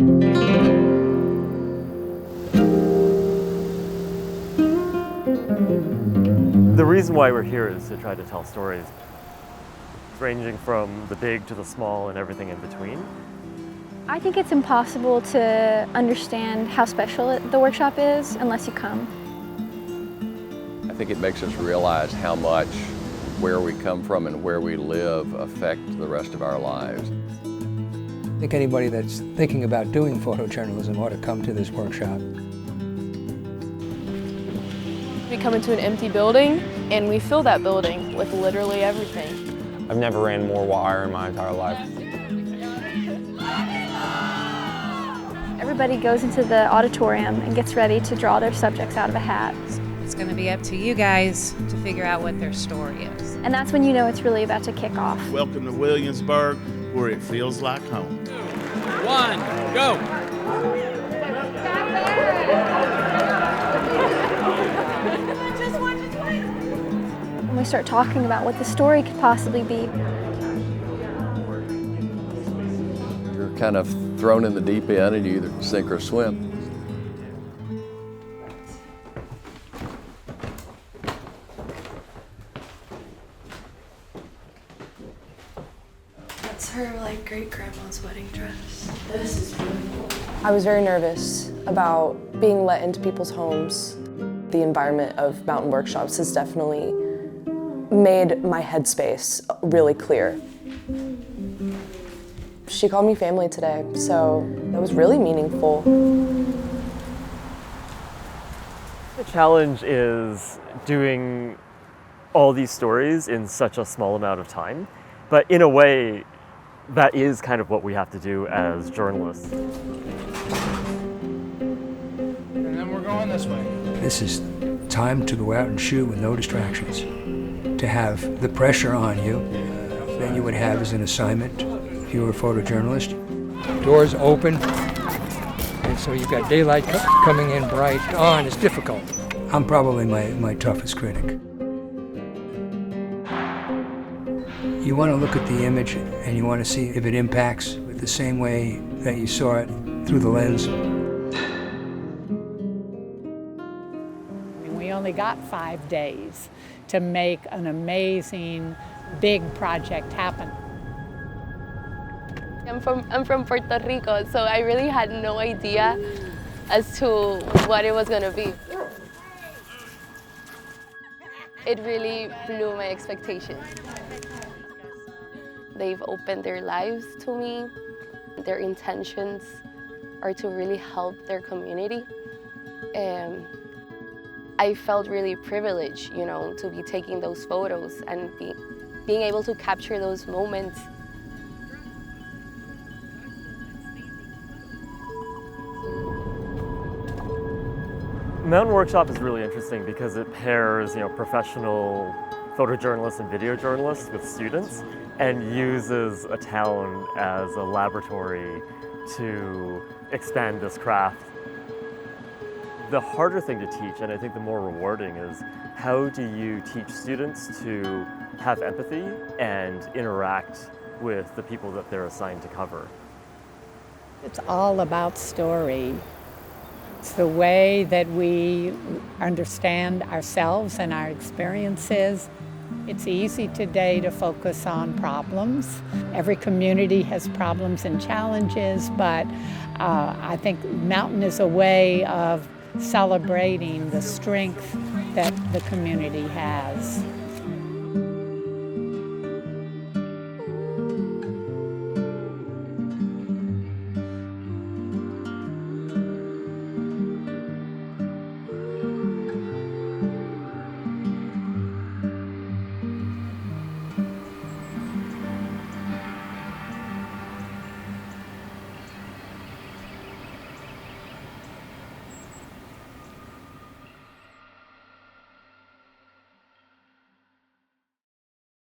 The reason why we're here is to try to tell stories, ranging from the big to the small and everything in between. I think it's impossible to understand how special the workshop is unless you come. I think it makes us realize how much where we come from and where we live affect the rest of our lives. I think anybody that's thinking about doing photojournalism ought to come to this workshop. We come into an empty building and we fill that building with literally everything. I've never ran more wire in my entire life. Everybody goes into the auditorium and gets ready to draw their subjects out of a hat. It's going to be up to you guys to figure out what their story is. And that's when you know it's really about to kick off. Welcome to Williamsburg, where it feels like home. 1, go! When we start talking about what the story could possibly be. You're kind of thrown in the deep end and you either sink or swim. That's her great-grandma's wedding dress. This is beautiful. I was very nervous about being let into people's homes. The environment of mountain workshops has definitely made my headspace really clear. She called me family today, so that was really meaningful. The challenge is doing all these stories in such a small amount of time, but in a way, that is kind of what we have to do as journalists. And then we're going this way. This is time to go out and shoot with no distractions. To have the pressure on you that you would have as an assignment if you were a photojournalist. Doors open, and so you've got daylight coming in bright on. It's difficult. I'm probably my toughest critic. You want to look at the image and you want to see if it impacts the same way that you saw it through the lens. We only got 5 days to make an amazing, big project happen. I'm from Puerto Rico, so I really had no idea as to what it was going to be. It really blew my expectations. They've opened their lives to me. Their intentions are to really help their community. I felt really privileged, to be taking those photos and being able to capture those moments. Mountain Workshop is really interesting because it pairs, professional photojournalists and video journalists with students and uses a town as a laboratory to expand this craft. The harder thing to teach, and I think the more rewarding, is how do you teach students to have empathy and interact with the people that they're assigned to cover? It's all about story. It's the way that we understand ourselves and our experiences. It's easy today to focus on problems. Every community has problems and challenges, but I think Mountain is a way of celebrating the strength that the community has.